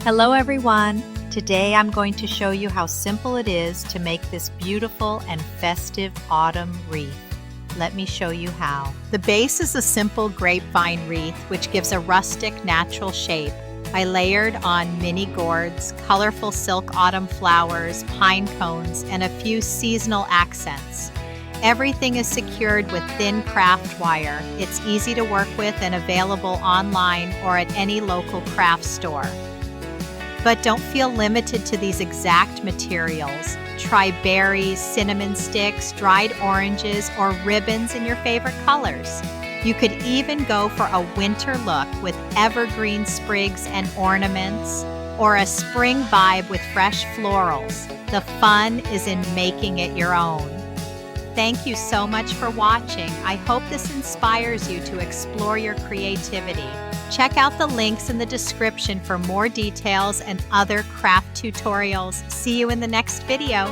Hello everyone! Today I'm going to show you how simple it is to make this beautiful and festive autumn wreath. Let me show you how. The base is a simple grapevine wreath which gives a rustic, natural shape. I layered on mini gourds, colorful silk autumn flowers, pine cones, and a few seasonal accents. Everything is secured with thin craft wire. It's easy to work with and available online or at any local craft store. But don't feel limited to these exact materials. Try berries, cinnamon sticks, dried oranges, or ribbons in your favorite colors. You could even go for a winter look with evergreen sprigs and ornaments, or a spring vibe with fresh florals. The fun is in making it your own. Thank you so much for watching. I hope this inspires you to explore your creativity. Check out the links in the description for more details and other craft tutorials. See you in the next video.